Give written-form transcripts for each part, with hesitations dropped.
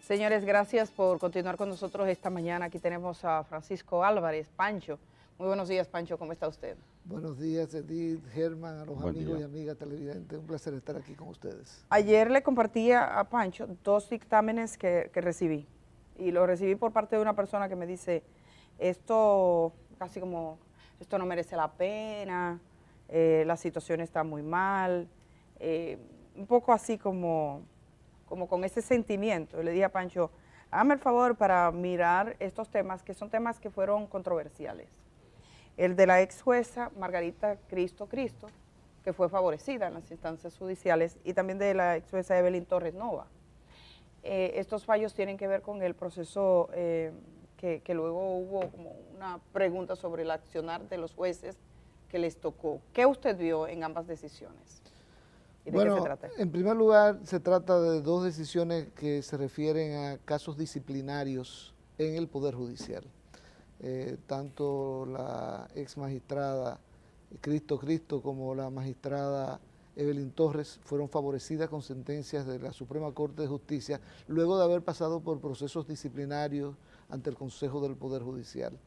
Señores, gracias por continuar con nosotros esta mañana. Aquí tenemos a Francisco Álvarez, Pancho. Muy buenos días, Pancho, ¿cómo está usted? Buenos días, Edith, Germán, a los Buen amigos día. y amigas televidentes. Un placer estar aquí con ustedes. Ayer le compartí a Pancho dos dictámenes que recibí. Y lo recibí por parte de una persona que me dice, esto casi como, esto no merece la pena, la situación está muy mal, un poco así como con ese sentimiento. Le dije a Pancho, hágame el favor para mirar estos temas, que son temas que fueron controversiales. El de la ex jueza Margarita Cristo, que fue favorecida en las instancias judiciales, y también de la ex jueza Evelyn Torres Nova. Estos fallos tienen que ver con el proceso que luego hubo como una pregunta sobre el accionar de los jueces que les tocó. ¿Qué usted vio en ambas decisiones? ¿Y de qué se trata? En primer lugar, se trata de dos decisiones que se refieren a casos disciplinarios en el Poder Judicial. Tanto la ex magistrada Cristo como la magistrada Evelyn Torres fueron favorecidas con sentencias de la Suprema Corte de Justicia luego de haber pasado por procesos disciplinarios ante el Consejo del Poder Judicial.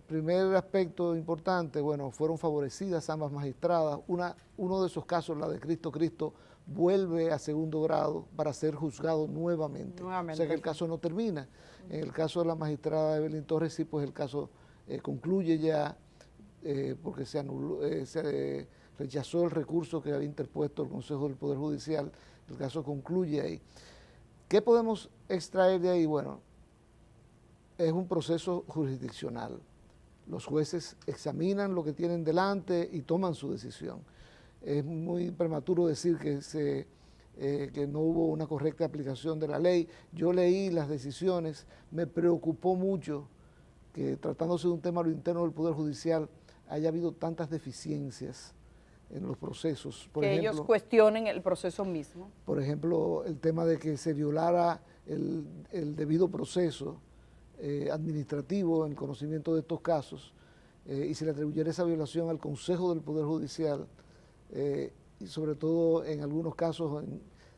Primer aspecto importante, bueno, fueron favorecidas ambas magistradas. Uno de esos casos, la de Cristo, vuelve a segundo grado para ser juzgado nuevamente. O sea que el caso no termina. En el caso de la magistrada Evelyn Torres, sí, pues el caso concluye ya porque se anuló, se rechazó el recurso que había interpuesto el Consejo del Poder Judicial. El caso concluye ahí. ¿Qué podemos extraer de ahí? Bueno, es un proceso jurisdiccional. Los jueces examinan lo que tienen delante y toman su decisión. Es muy prematuro decir que no hubo una correcta aplicación de la ley. Yo leí las decisiones, me preocupó mucho que tratándose de un tema a lo interno del Poder Judicial haya habido tantas deficiencias en los procesos. Por ejemplo, ellos cuestionen el proceso mismo. Por ejemplo, el tema de que se violara el debido proceso administrativo en conocimiento de estos casos y se le atribuyera esa violación al Consejo del Poder Judicial y sobre todo en algunos casos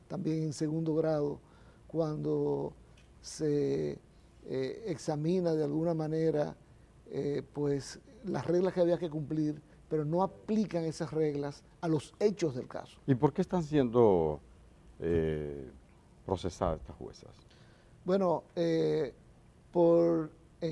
también en segundo grado, cuando se examina de alguna manera pues las reglas que había que cumplir, pero no aplican esas reglas a los hechos del caso. ¿Y por qué están siendo procesadas estas juezas? Bueno, en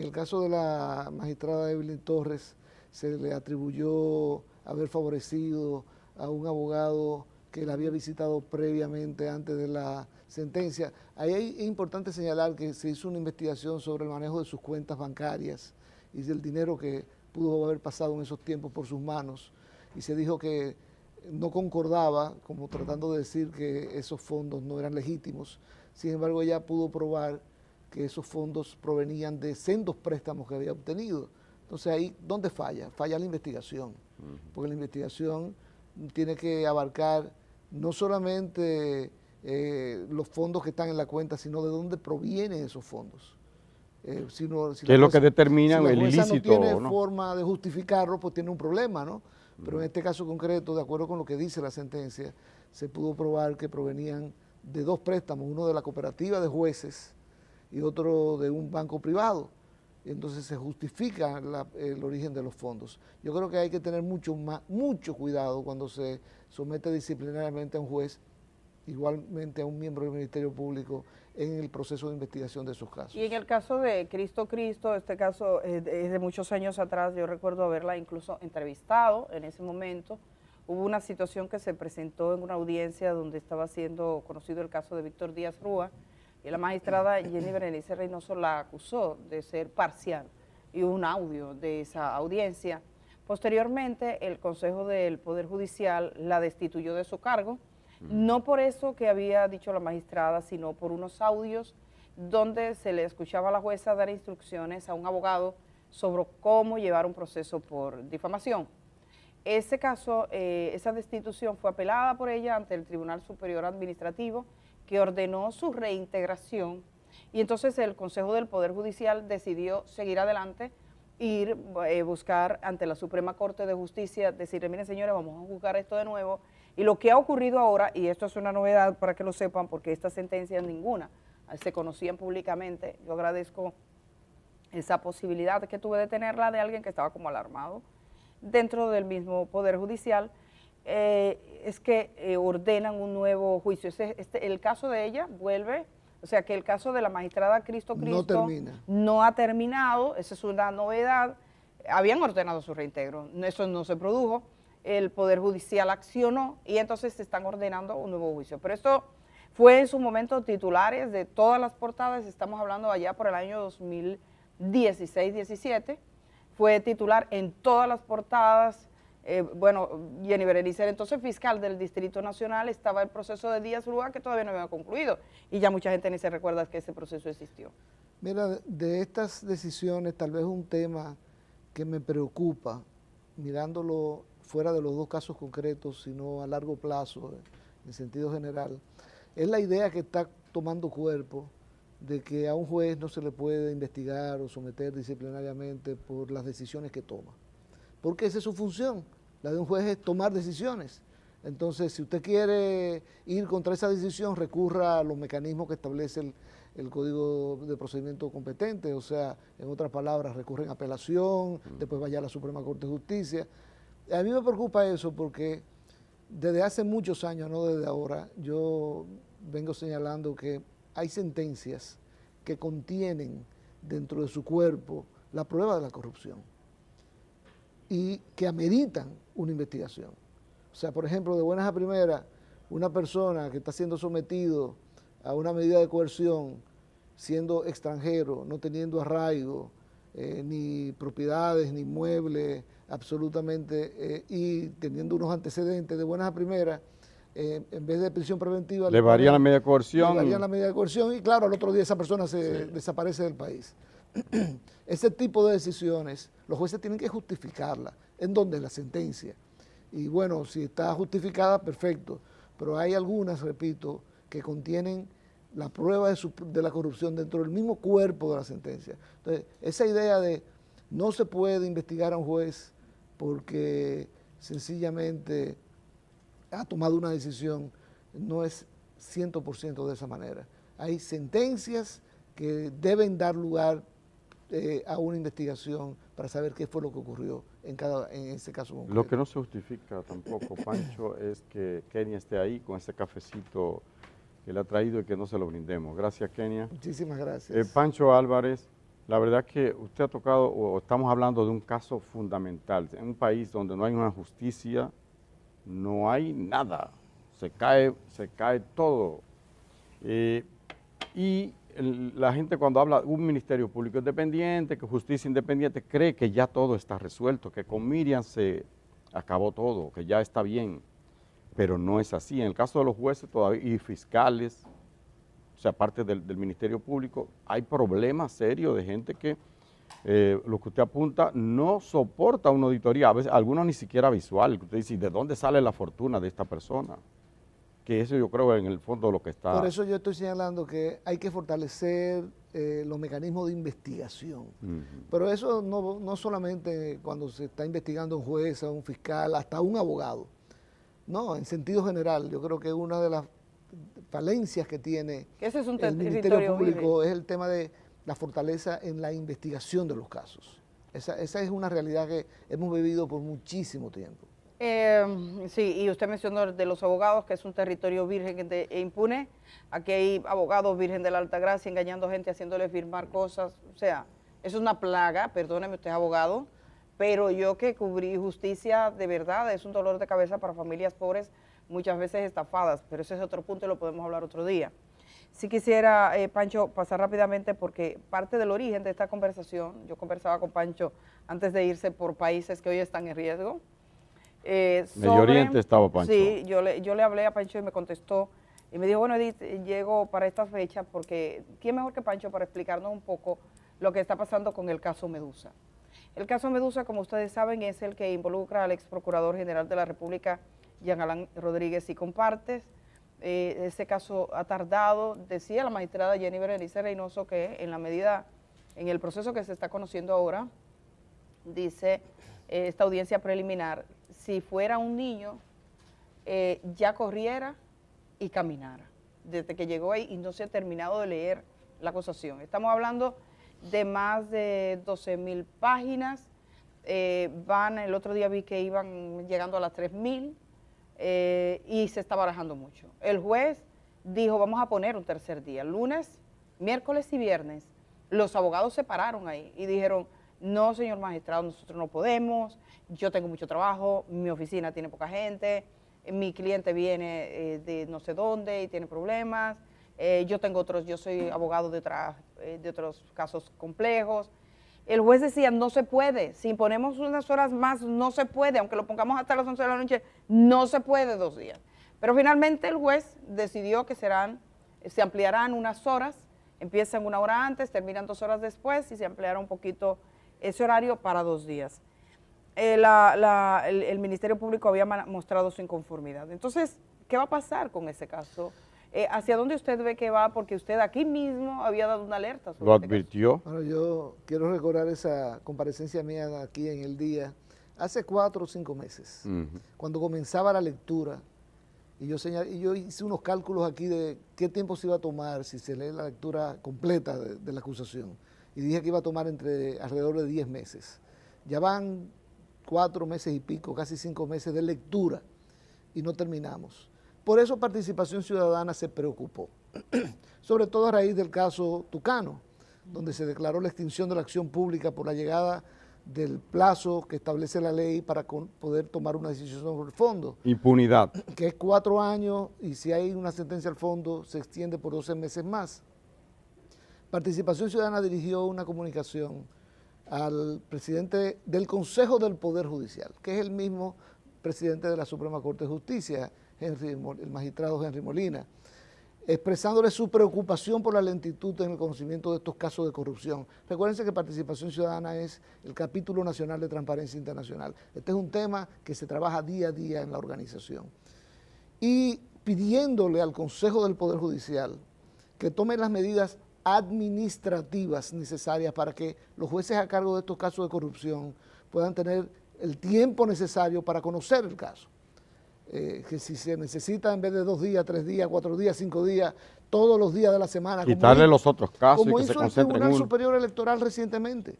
el caso de la magistrada Evelyn Torres, se le atribuyó haber favorecido a un abogado que la había visitado previamente antes de la sentencia. Ahí es importante señalar que se hizo una investigación sobre el manejo de sus cuentas bancarias y del dinero que pudo haber pasado en esos tiempos por sus manos, y se dijo que no concordaba, como tratando de decir que esos fondos no eran legítimos. Sin embargo, ella pudo probar que esos fondos provenían de sendos préstamos que había obtenido. Entonces ahí, ¿dónde falla? Falla la investigación, porque la investigación tiene que abarcar no solamente los fondos que están en la cuenta, sino de dónde provienen esos fondos. ¿Qué es lo que determina el ilícito? Si la jueza no tiene forma de justificarlo, pues tiene un problema, ¿no? Pero en este caso concreto, de acuerdo con lo que dice la sentencia, se pudo probar que provenían de dos préstamos, uno de la cooperativa de jueces y otro de un banco privado. Y entonces se justifica el origen de los fondos. Yo creo que hay que tener mucho cuidado cuando se somete disciplinariamente a un juez, igualmente a un miembro del Ministerio Público, en el proceso de investigación de esos casos. Y en el caso de Cristo, este caso es de muchos años atrás, yo recuerdo haberla incluso entrevistado en ese momento. Hubo una situación que se presentó en una audiencia donde estaba siendo conocido el caso de Víctor Díaz Rúa, y la magistrada Jenny Berenice Reynoso la acusó de ser parcial, y hubo un audio de esa audiencia. Posteriormente, el Consejo del Poder Judicial la destituyó de su cargo, no por eso que había dicho la magistrada, sino por unos audios donde se le escuchaba a la jueza dar instrucciones a un abogado sobre cómo llevar un proceso por difamación. Ese caso, esa destitución fue apelada por ella ante el Tribunal Superior Administrativo, que ordenó su reintegración, y entonces el Consejo del Poder Judicial decidió seguir adelante, buscar ante la Suprema Corte de Justicia, decirle, miren señores, vamos a juzgar esto de nuevo, Y lo que ha ocurrido ahora, y esto es una novedad para que lo sepan, porque esta sentencia ninguna se conocían públicamente, yo agradezco esa posibilidad que tuve de tenerla de alguien que estaba como alarmado dentro del mismo Poder Judicial, es que ordenan un nuevo juicio. El caso de ella vuelve, o sea que el caso de la magistrada Cristo no ha terminado, esa es una novedad. Habían ordenado su reintegro, eso no se produjo, el Poder Judicial accionó y entonces se están ordenando un nuevo juicio. Pero esto fue en su momento titulares de todas las portadas, estamos hablando allá por el año 2016-17, fue titular en todas las portadas. Bueno, Jenny Berenice era entonces fiscal del Distrito Nacional, estaba el proceso de Díaz Lúa que todavía no había concluido y ya mucha gente ni se recuerda que ese proceso existió. Mira, de estas decisiones tal vez un tema que me preocupa, mirándolo fuera de los dos casos concretos, sino a largo plazo, en sentido general, es la idea que está tomando cuerpo de que a un juez no se le puede investigar o someter disciplinariamente por las decisiones que toma. Porque esa es su función, la de un juez es tomar decisiones. Entonces, si usted quiere ir contra esa decisión, recurra a los mecanismos que establece el Código de Procedimiento Competente, o sea, en otras palabras, recurren a apelación, después vaya a la Suprema Corte de Justicia. A mí me preocupa eso porque desde hace muchos años, no desde ahora, yo vengo señalando que hay sentencias que contienen dentro de su cuerpo la prueba de la corrupción y que ameritan una investigación. O sea, por ejemplo, de buenas a primeras, una persona que está siendo sometido a una medida de coerción, siendo extranjero, no teniendo arraigo, ni propiedades, ni inmuebles, absolutamente, y teniendo unos antecedentes de buenas a primeras, en vez de prisión preventiva, le varían la medida de coerción. Le varían la medida de coerción y claro, al otro día esa persona se desaparece del país. Ese tipo de decisiones, los jueces tienen que justificarla. ¿En dónde? En la sentencia. Y bueno, si está justificada, perfecto. Pero hay algunas, repito, que contienen la prueba de la corrupción dentro del mismo cuerpo de la sentencia. Entonces, esa idea de no se puede investigar a un juez porque sencillamente ha tomado una decisión, no es 100% de esa manera. Hay sentencias que deben dar lugar a una investigación para saber qué fue lo que ocurrió en ese caso concreto. Lo que no se justifica tampoco, Pancho, es que Kenia esté ahí con ese cafecito que le ha traído y que no se lo brindemos. Gracias, Kenia. Muchísimas gracias. Pancho Álvarez, la verdad que usted ha tocado, o estamos hablando de un caso fundamental, en un país donde no hay una justicia, no hay nada, se cae todo. Y la gente cuando habla de un ministerio público independiente, que justicia independiente, cree que ya todo está resuelto, que con Miriam se acabó todo, que ya está bien, pero no es así. En el caso de los jueces todavía y fiscales, o sea, aparte del Ministerio Público, hay problemas serios de gente que, lo que usted apunta, no soporta una auditoría, a veces algunos ni siquiera visual, que usted dice, ¿de dónde sale la fortuna de esta persona? Que eso yo creo en el fondo lo que está... Por eso yo estoy señalando que hay que fortalecer los mecanismos de investigación. Pero eso no solamente cuando se está investigando un juez, un fiscal, hasta un abogado. No, en sentido general, yo creo que una de las falencias que tiene el Ministerio Público es el tema de la fortaleza en la investigación de los casos. Esa es una realidad que hemos vivido por muchísimo tiempo. Sí, y usted mencionó de los abogados, que es un territorio virgen e impune. Aquí hay abogados virgen de la Altagracia engañando gente, haciéndole firmar cosas. O sea, eso es una plaga, perdóneme, usted es abogado, pero yo que cubrí justicia, de verdad, es un dolor de cabeza para familias pobres, muchas veces estafadas, pero ese es otro punto y lo podemos hablar otro día. Sí quisiera, Pancho, pasar rápidamente porque parte del origen de esta conversación, yo conversaba con Pancho antes de irse por países que hoy están en riesgo. Medio Oriente estaba Pancho. Sí, yo le hablé a Pancho y me contestó y me dijo, bueno, Edith, llego para esta fecha porque ¿quién mejor que Pancho para explicarnos un poco lo que está pasando con el caso Medusa? El caso Medusa, como ustedes saben, es el que involucra al ex procurador general de la República, Jean Alain Rodríguez y compartes. Ese caso ha tardado, decía la magistrada Jenny Berenice Reynoso, que en el proceso que se está conociendo ahora, dice esta audiencia preliminar, si fuera un niño, ya corriera y caminara, desde que llegó ahí y no se ha terminado de leer la acusación. Estamos hablando de más de 12.000 páginas, el otro día vi que iban llegando a las 3.000 y se está barajando mucho. El juez dijo, vamos a poner un tercer día, lunes, miércoles y viernes. Los abogados se pararon ahí y dijeron, no, señor magistrado, nosotros no podemos, yo tengo mucho trabajo, mi oficina tiene poca gente, mi cliente viene de no sé dónde y tiene problemas, yo soy abogado de otros casos complejos. El juez decía, no se puede, si ponemos unas horas más, no se puede, aunque lo pongamos hasta las 11 de la noche, no se puede 2 días. Pero finalmente el juez decidió que se ampliarán unas horas, empiezan 1 hora antes, terminan 2 horas después y se ampliará un poquito ese horario para 2 días. El Ministerio Público había mostrado su inconformidad. Entonces, ¿qué va a pasar con ese caso? ¿Hacia dónde usted ve que va? Porque usted aquí mismo había dado una alerta sobre ¿Lo advirtió? Bueno, yo quiero recordar esa comparecencia mía aquí en El Día, hace 4 o 5 meses, cuando comenzaba la lectura, y yo hice unos cálculos aquí de qué tiempo se iba a tomar si se lee la lectura completa de la acusación, y dije que iba a tomar alrededor de 10 meses. Ya van 4 meses y pico, casi 5 meses de lectura, y no terminamos. Por eso Participación Ciudadana se preocupó, sobre todo a raíz del caso Tucano, donde se declaró la extinción de la acción pública por la llegada del plazo que establece la ley para poder tomar una decisión sobre el fondo. Impunidad. Que es 4 años y si hay una sentencia al fondo se extiende por 12 meses más. Participación Ciudadana dirigió una comunicación al presidente del Consejo del Poder Judicial, que es el mismo presidente de la Suprema Corte de Justicia, el magistrado Henry Molina, expresándole su preocupación por la lentitud en el conocimiento de estos casos de corrupción. Recuérdense que Participación Ciudadana es el capítulo nacional de Transparencia Internacional. Este es un tema que se trabaja día a día en la organización. Y pidiéndole al Consejo del Poder Judicial que tome las medidas administrativas necesarias para que los jueces a cargo de estos casos de corrupción puedan tener el tiempo necesario para conocer el caso. Que si se necesita en vez de 2 días, 3 días, 4 días, 5 días, todos los días de la semana. Quitarle los otros casos como y que se hizo el concentren en Tribunal uno. Superior Electoral recientemente.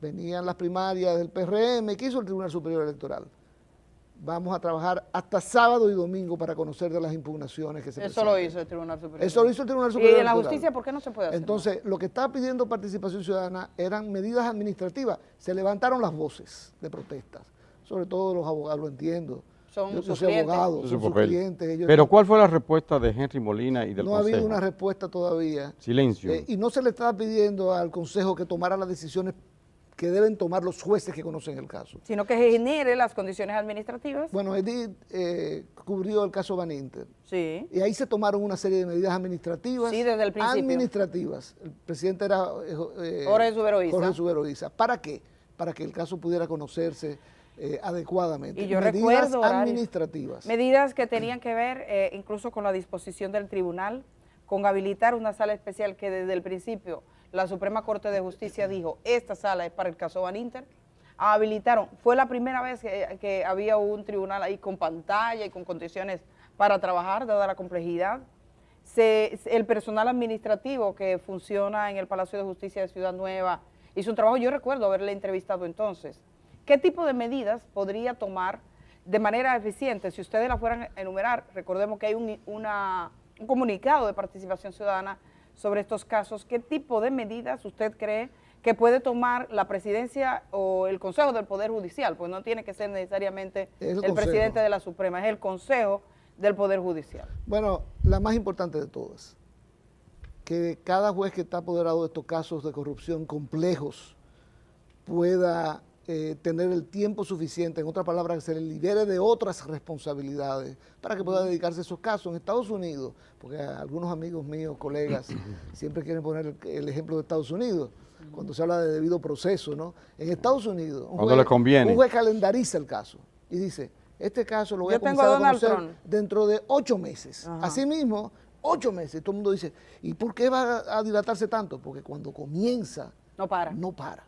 Venían las primarias del PRM, ¿qué hizo el Tribunal Superior Electoral? Vamos a trabajar hasta sábado y domingo para conocer de las impugnaciones que se presentan. Eso lo hizo el Tribunal Superior. Eso lo hizo el Tribunal Superior Electoral. ¿Y en la Electoral. justicia por qué no se puede hacer? Entonces, lo que estaba pidiendo Participación Ciudadana eran medidas administrativas. Se levantaron las voces de protestas, sobre todo de los abogados, lo entiendo. Yo soy clientes. abogado, son sus papel. clientes. Pero ¿cuál fue la respuesta de Henry Molina y del No ha Consejo? habido una respuesta todavía. Silencio. Y no se le estaba pidiendo al Consejo que tomara las decisiones que deben tomar los jueces que conocen el caso. Sino que genere las condiciones administrativas. Bueno, Edith cubrió el caso Van Inter. Sí. Y ahí se tomaron una serie de medidas administrativas. Sí, desde el principio. Administrativas. El presidente era Jorge Suberoiza. Jorge Suberoiza. ¿Para qué? Para que el caso pudiera conocerse adecuadamente. Y yo medidas recuerdo administrativas. Medidas que tenían que ver incluso con la disposición del tribunal, con habilitar una sala especial que desde el principio la Suprema Corte de Justicia dijo, esta sala es para el caso Van Inter. Habilitaron, fue la primera vez que había un tribunal ahí con pantalla y con condiciones para trabajar, dada la complejidad. El personal administrativo que funciona en el Palacio de Justicia de Ciudad Nueva hizo un trabajo, yo recuerdo haberle entrevistado entonces. ¿Qué tipo de medidas podría tomar de manera eficiente? Si ustedes la fueran a enumerar, recordemos que hay un comunicado de Participación Ciudadana sobre estos casos. ¿Qué tipo de medidas usted cree que puede tomar la presidencia o el Consejo del Poder Judicial? Pues no tiene que ser necesariamente el presidente de la Suprema, es el Consejo del Poder Judicial. Bueno, la más importante de todas, que cada juez que está apoderado de estos casos de corrupción complejos pueda tener el tiempo suficiente, en otras palabras, que se le libere de otras responsabilidades para que pueda dedicarse a esos casos. En Estados Unidos, porque algunos amigos míos, colegas, siempre quieren poner el ejemplo de Estados Unidos, cuando se habla de debido proceso, ¿no? En Estados Unidos, cuando le conviene, un juez calendariza el caso y dice, este caso lo voy a comenzar a conocer dentro de 8 meses. Ajá. Asimismo, 8 meses. Todo el mundo dice, ¿y por qué va a dilatarse tanto? Porque cuando comienza, no para,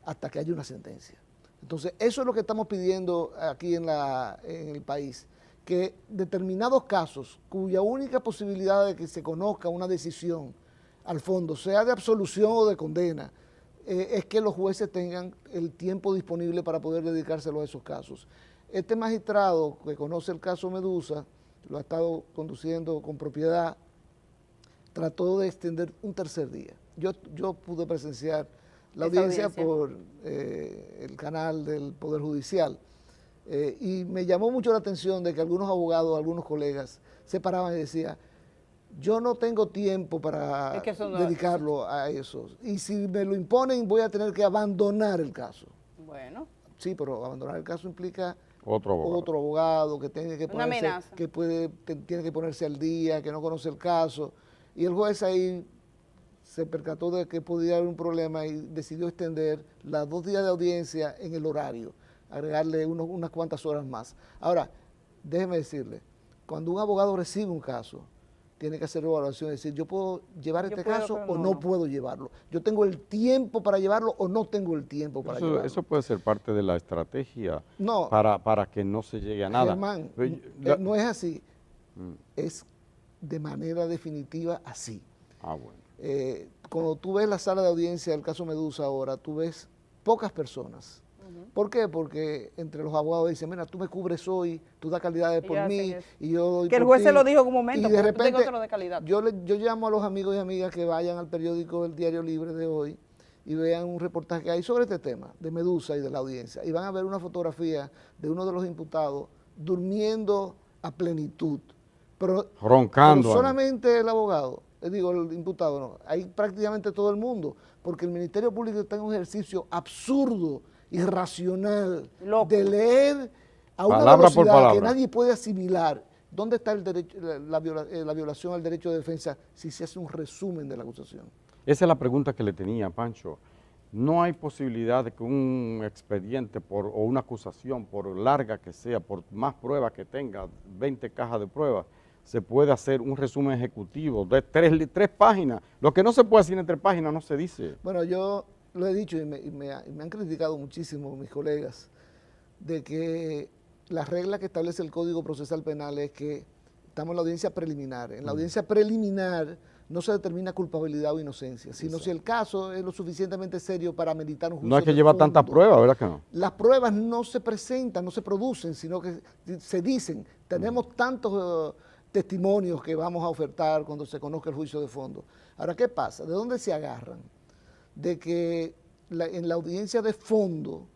hasta que haya una sentencia. Entonces, eso es lo que estamos pidiendo aquí en el país, que determinados casos cuya única posibilidad de que se conozca una decisión al fondo, sea de absolución o de condena, es que los jueces tengan el tiempo disponible para poder dedicárselo a esos casos. Este magistrado que conoce el caso Medusa, lo ha estado conduciendo con propiedad, trató de extender un tercer día. Yo pude presenciar la audiencia por el canal del Poder Judicial y me llamó mucho la atención de que algunos abogados, algunos colegas se paraban y decían, yo no tengo tiempo para dedicarlo a eso. Y si me lo imponen, voy a tener que abandonar el caso. Bueno. Sí, pero abandonar el caso implica otro abogado que tiene que ponerse, tiene que ponerse al día, que no conoce el caso. Y el juez ahí se percató de que podía haber un problema y decidió extender las 2 días de audiencia en el horario, agregarle unas cuantas horas más. Ahora, déjeme decirle, cuando un abogado recibe un caso, tiene que hacer evaluación, es decir, yo puedo llevar este caso o no puedo llevarlo. Yo tengo el tiempo para llevarlo o no tengo el tiempo para llevarlo. Eso puede ser parte de la estrategia para que no se llegue a nada. Germán, no es así, es de manera definitiva así. Ah, bueno. Cuando tú ves la sala de audiencia del caso Medusa ahora, tú ves pocas personas. ¿Por qué? Porque entre los abogados dicen, mira, tú me cubres hoy, tú das calidad por mí, y yo doy que el juez se lo dijo en un momento, y de repente otro de calidad. yo llamo a los amigos y amigas que vayan al periódico El Diario Libre de hoy y vean un reportaje que hay sobre este tema, de Medusa y de la audiencia, y van a ver una fotografía de uno de los imputados durmiendo a plenitud. Roncando. Pero solamente el abogado, digo, el imputado no, hay prácticamente todo el mundo, porque el Ministerio Público está en un ejercicio absurdo, irracional, de leer a una velocidad que nadie puede asimilar. ¿Dónde está el derecho, la violación al derecho de defensa si se hace un resumen de la acusación? Esa es la pregunta que le tenía, Pancho. No hay posibilidad de que un expediente o una acusación, por larga que sea, por más pruebas que tenga, 20 cajas de pruebas, se puede hacer un resumen ejecutivo de 3 páginas. Lo que no se puede decir en 3 páginas no se dice. Bueno, yo lo he dicho y me han criticado muchísimo mis colegas de que la regla que establece el Código Procesal Penal es que estamos en la audiencia preliminar. En la audiencia preliminar no se determina culpabilidad o inocencia, sino si el caso es lo suficientemente serio para meditar un juicio. No hay que llevar tantas pruebas, ¿verdad que no? Las pruebas no se presentan, no se producen, sino que se dicen. Tenemos tantos testimonios que vamos a ofertar cuando se conozca el juicio de fondo. Ahora, ¿qué pasa? ¿De dónde se agarran? De que en la audiencia de fondo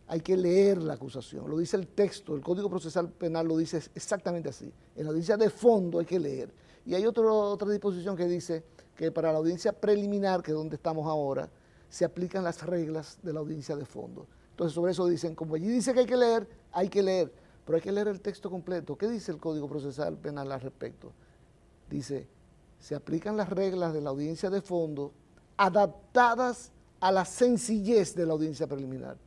hay que leer la acusación, lo dice el texto, el Código Procesal Penal lo dice exactamente así. En la audiencia de fondo hay que leer. Y hay otra disposición que dice que para la audiencia preliminar, que es donde estamos ahora, se aplican las reglas de la audiencia de fondo. Entonces sobre eso dicen, como allí dice que hay que leer, pero hay que leer el texto completo. ¿Qué dice el Código Procesal Penal al respecto? Dice, se aplican las reglas de la audiencia de fondo adaptadas a la sencillez de la audiencia preliminar.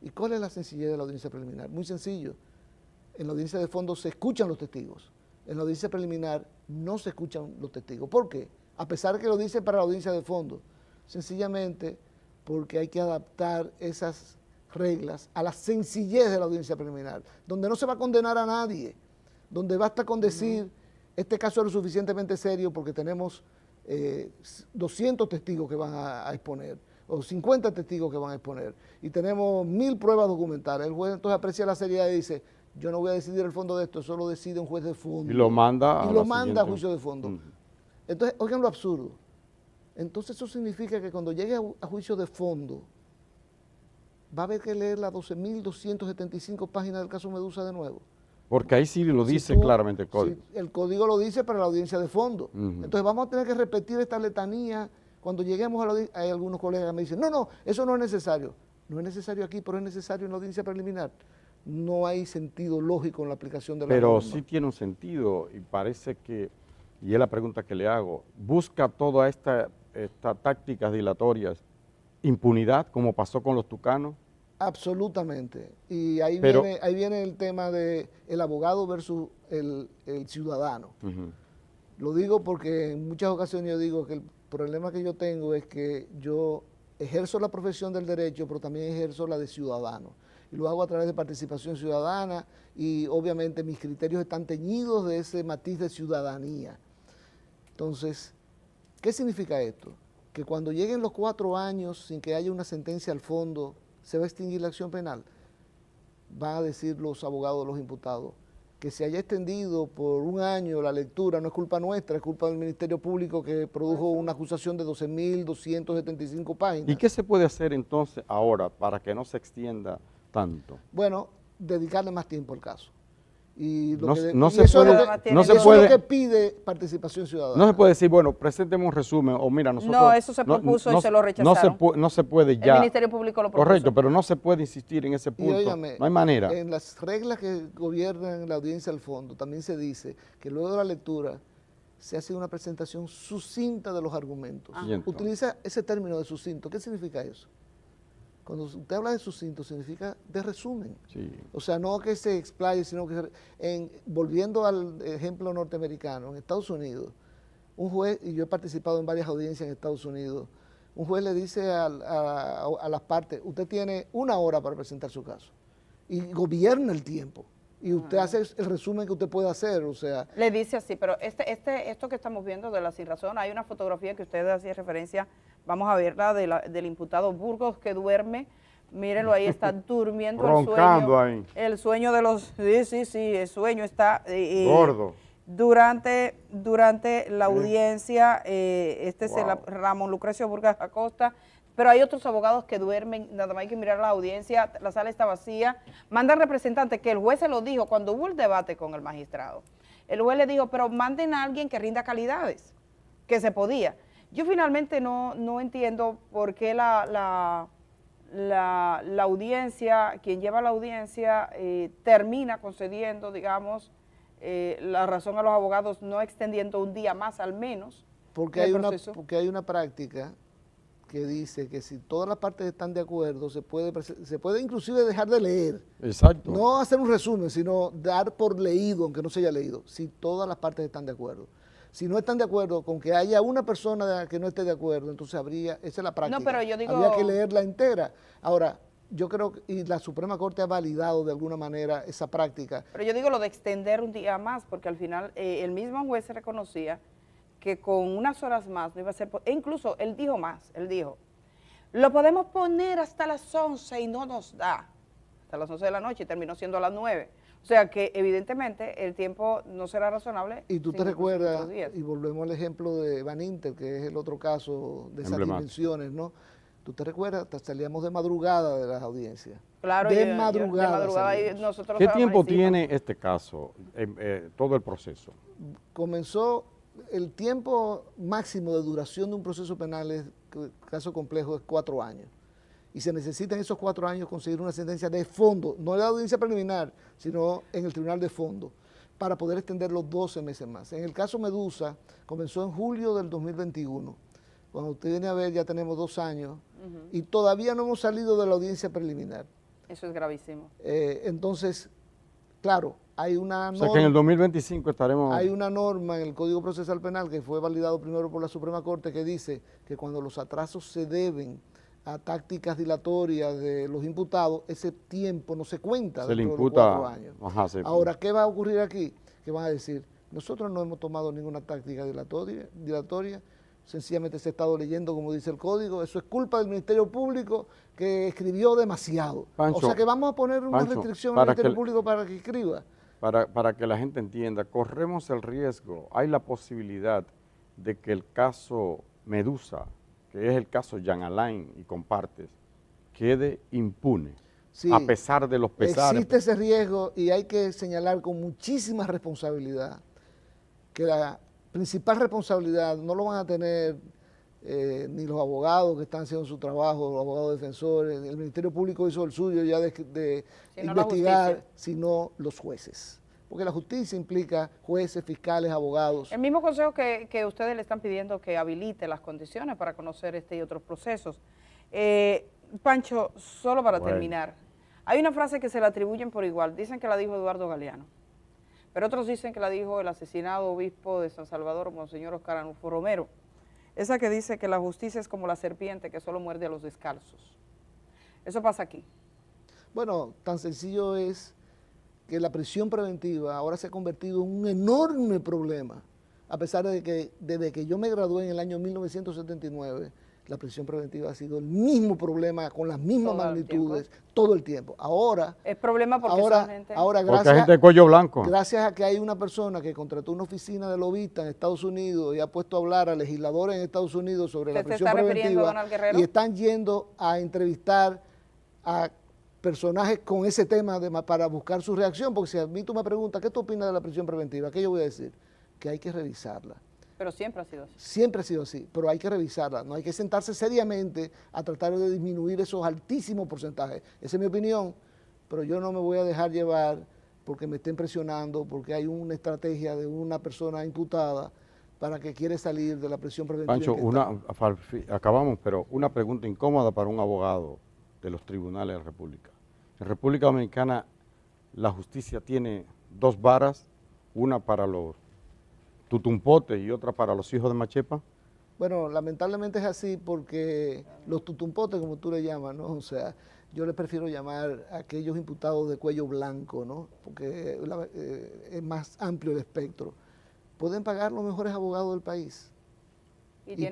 ¿Y cuál es la sencillez de la audiencia preliminar? Muy sencillo. En la audiencia de fondo se escuchan los testigos. En la audiencia preliminar no se escuchan los testigos. ¿Por qué? A pesar de que lo dicen para la audiencia de fondo. Sencillamente porque hay que adaptar esas reglas a la sencillez de la audiencia preliminar, donde no se va a condenar a nadie, donde basta con decir, este caso es lo suficientemente serio porque tenemos 200 testigos que van a exponer, o 50 testigos que van a exponer, y tenemos 1000 pruebas documentales. El juez entonces aprecia la seriedad y dice, yo no voy a decidir el fondo de esto, eso lo decide un juez de fondo. Y lo manda a juicio de fondo. Entonces, oigan lo absurdo. Entonces eso significa que cuando llegue a juicio de fondo, va a haber que leer las 12.275 páginas del caso Medusa de nuevo. Porque ahí sí lo dice claramente el código. El código lo dice para la audiencia de fondo. Entonces vamos a tener que repetir esta letanía cuando lleguemos a la audiencia. Hay algunos colegas que me dicen, no, eso no es necesario. No es necesario aquí, pero es necesario en la audiencia preliminar. No hay sentido lógico en la aplicación de la norma. Pero sí tiene un sentido y parece que, y es la pregunta que le hago, busca todas estas tácticas dilatorias impunidad, como pasó con los tucanos. Absolutamente. Y ahí viene el tema de el abogado versus el ciudadano. Lo digo porque en muchas ocasiones yo digo que el problema que yo tengo es que yo ejerzo la profesión del derecho, pero también ejerzo la de ciudadano. y lo hago a través de participación ciudadana y obviamente mis criterios están teñidos de ese matiz de ciudadanía. Entonces, ¿qué significa esto? Que cuando lleguen los 4 años sin que haya una sentencia al fondo, ¿se va a extinguir la acción penal? Van a decir los abogados de los imputados que se haya extendido por 1 año la lectura no es culpa nuestra, es culpa del Ministerio Público que produjo una acusación de 12.275 páginas. ¿Y qué se puede hacer entonces ahora para que no se extienda tanto? Bueno, dedicarle más tiempo al caso. Y eso es lo que pide participación ciudadana. No se puede decir, bueno, presénteme un resumen, o mira, nosotros... No, eso se propuso y se lo rechazaron. No se puede ya... El Ministerio Público lo propuso. Correcto, pero no se puede insistir en ese punto, óigame, no hay manera. En las reglas que gobiernan la audiencia al fondo, también se dice que luego de la lectura se hace una presentación sucinta de los argumentos. Utiliza ese término de sucinto. ¿Qué significa eso? Cuando usted habla de sucinto, significa de resumen. Sí. O sea, no que se explaye, sino que volviendo al ejemplo norteamericano, en Estados Unidos, un juez, y yo he participado en varias audiencias en Estados Unidos, un juez le dice a las partes, usted tiene 1 hora para presentar su caso, y gobierna el tiempo, y usted hace el resumen que usted puede hacer, o sea... Le dice así, pero esto que estamos viendo de la sin razón, hay una fotografía que usted hacía referencia, vamos a verla, del imputado Burgos que duerme, mírenlo ahí, está durmiendo. Roncando ahí. El sueño de los... Sí, el sueño está... gordo. Durante la audiencia, es Ramón Lucrecio Burgas Acosta, pero hay otros abogados que duermen, nada más hay que mirar la audiencia, la sala está vacía, mandan representantes, que el juez se lo dijo cuando hubo el debate con el magistrado. El juez le dijo, pero manden a alguien que rinda calidades, que se podía. Yo finalmente no entiendo por qué la audiencia, quien lleva la audiencia, termina concediendo, digamos, la razón a los abogados, no extendiendo un día más al menos. Porque hay una práctica que dice que si todas las partes están de acuerdo, se puede inclusive dejar de leer. Exacto. No hacer un resumen, sino dar por leído, aunque no se haya leído, si todas las partes están de acuerdo. Si no están de acuerdo con que haya una persona que no esté de acuerdo, entonces esa es la práctica. No, pero yo digo... Habría que leerla entera. Ahora, yo creo que y la Suprema Corte ha validado de alguna manera esa práctica. Pero yo digo lo de extender un día más, porque al final el mismo juez se reconocía que con unas horas más no iba a ser, e incluso él dijo más, él dijo, lo podemos poner hasta las 11 y no nos da, hasta las 11 de la noche y terminó siendo a las 9. O sea que evidentemente el tiempo no será razonable. Y tú te recuerdas, y volvemos al ejemplo de Van Inter, que es el otro caso de esas dimensiones, ¿no? Tú te recuerdas, salíamos de madrugada de las audiencias. Claro, de madrugada y nosotros... ¿Qué tiempo tiene este caso, todo el proceso? Comenzó, el tiempo máximo de duración de un proceso penal, caso complejo, es 4 años. Y se necesita en esos 4 años conseguir una sentencia de fondo, no de la audiencia preliminar, sino en el tribunal de fondo, para poder extender los 12 meses más. En el caso Medusa, comenzó en julio del 2021. Cuando usted viene a ver, ya tenemos 2 años y todavía no hemos salido de la audiencia preliminar. Eso es gravísimo. Entonces, claro, hay una norma... O sea que en el 2025 estaremos... Hay una norma en el Código Procesal Penal que fue validado primero por la Suprema Corte que dice que cuando los atrasos se deben a tácticas dilatorias de los imputados, ese tiempo no se cuenta se le dentro imputa, de los 4 años. Ajá, Ahora, ¿qué va a ocurrir aquí? Que van a decir, nosotros no hemos tomado ninguna táctica dilatoria, sencillamente se ha estado leyendo como dice el código, eso es culpa del Ministerio Público que escribió demasiado. Pancho, o sea que vamos a poner una restricción al Ministerio Público para que escriba. Para que la gente entienda, corremos el riesgo, hay la posibilidad de que el caso Medusa, que es el caso Jean Alain y compartes, quede impune, sí, a pesar de los pesares. Existe ese riesgo y hay que señalar con muchísima responsabilidad que la principal responsabilidad no lo van a tener ni los abogados que están haciendo su trabajo, los abogados defensores, el Ministerio Público hizo el suyo ya de investigar, sino los jueces. Porque la justicia implica jueces, fiscales, abogados. El mismo consejo que ustedes le están pidiendo que habilite las condiciones para conocer este y otros procesos. Pancho, solo para terminar, hay una frase que se le atribuyen por igual, dicen que la dijo Eduardo Galeano, pero otros dicen que la dijo el asesinado obispo de San Salvador, Monseñor Oscar Anulfo Romero, esa que dice que la justicia es como la serpiente que solo muerde a los descalzos. Eso pasa aquí. Bueno, tan sencillo es que la prisión preventiva ahora se ha convertido en un enorme problema, a pesar de que desde que yo me gradué en el año 1979, la prisión preventiva ha sido el mismo problema, con las mismas magnitudes, todo el tiempo. Ahora... Es problema porque son gente... Ahora, porque hay gente de cuello blanco. Gracias a que hay una persona que contrató una oficina de lobista en Estados Unidos y ha puesto a hablar a legisladores en Estados Unidos sobre la prisión preventiva, y están yendo a entrevistar a personajes con ese tema para buscar su reacción, porque si a mí tú me preguntas, ¿qué tú opinas de la prisión preventiva? ¿Qué yo voy a decir? Que hay que revisarla. Pero siempre ha sido así. Siempre ha sido así, pero hay que revisarla. No hay que sentarse seriamente a tratar de disminuir esos altísimos porcentajes. Esa es mi opinión, pero yo no me voy a dejar llevar porque me estén presionando, porque hay una estrategia de una persona imputada para que quiere salir de la prisión preventiva. Pancho, acabamos, pero una pregunta incómoda para un abogado de los tribunales de la República. En República Dominicana la justicia tiene dos varas, una para los tutumpotes y otra para los hijos de Machepa. Bueno, lamentablemente es así porque los tutumpotes, como tú le llamas, ¿no? O sea, yo les prefiero llamar a aquellos imputados de cuello blanco, ¿no? Porque es más amplio el espectro. Pueden pagar los mejores abogados del país. Y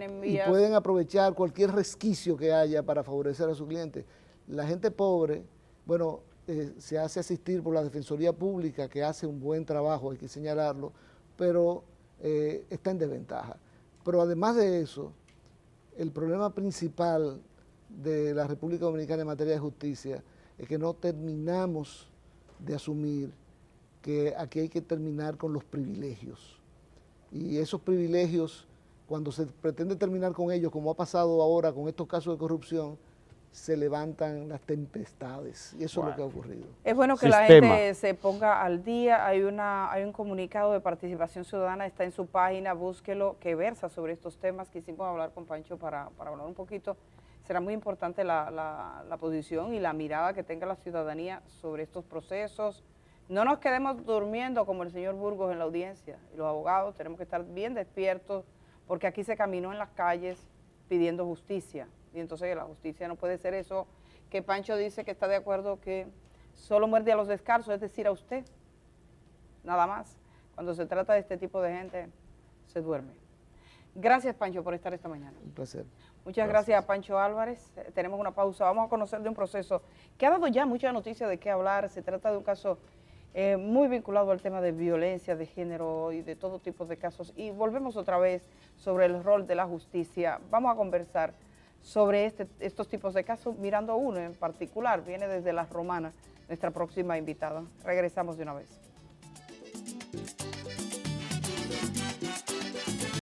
pueden aprovechar cualquier resquicio que haya para favorecer a su cliente. La gente pobre, bueno, se hace asistir por la Defensoría Pública, que hace un buen trabajo, hay que señalarlo, pero está en desventaja. Pero además de eso, el problema principal de la República Dominicana en materia de justicia es que no terminamos de asumir que aquí hay que terminar con los privilegios. Y esos privilegios, cuando se pretende terminar con ellos, como ha pasado ahora con estos casos de corrupción, se levantan las tempestades, y eso es lo que ha ocurrido. Es bueno que la gente se ponga al día. Hay un comunicado de participación ciudadana, está en su página, búsquelo, que versa sobre estos temas. Quisimos hablar con Pancho para hablar un poquito. Será muy importante la posición y la mirada que tenga la ciudadanía sobre estos procesos. No nos quedemos durmiendo como el señor Burgos en la audiencia, y los abogados tenemos que estar bien despiertos, porque aquí se caminó en las calles pidiendo justicia. Y entonces la justicia no puede ser eso que Pancho dice que está de acuerdo que solo muerde a los descalzos, es decir, a usted, nada más. Cuando se trata de este tipo de gente, se duerme. Gracias, Pancho, por estar esta mañana. Un placer. Muchas gracias a Pancho Álvarez. Tenemos una pausa. Vamos a conocer de un proceso que ha dado ya mucha noticia de qué hablar. Se trata de un caso muy vinculado al tema de violencia de género y de todo tipo de casos. Y volvemos otra vez sobre el rol de la justicia. Vamos a conversar sobre estos tipos de casos, mirando uno en particular, viene desde La Romana, nuestra próxima invitada. Regresamos de una vez.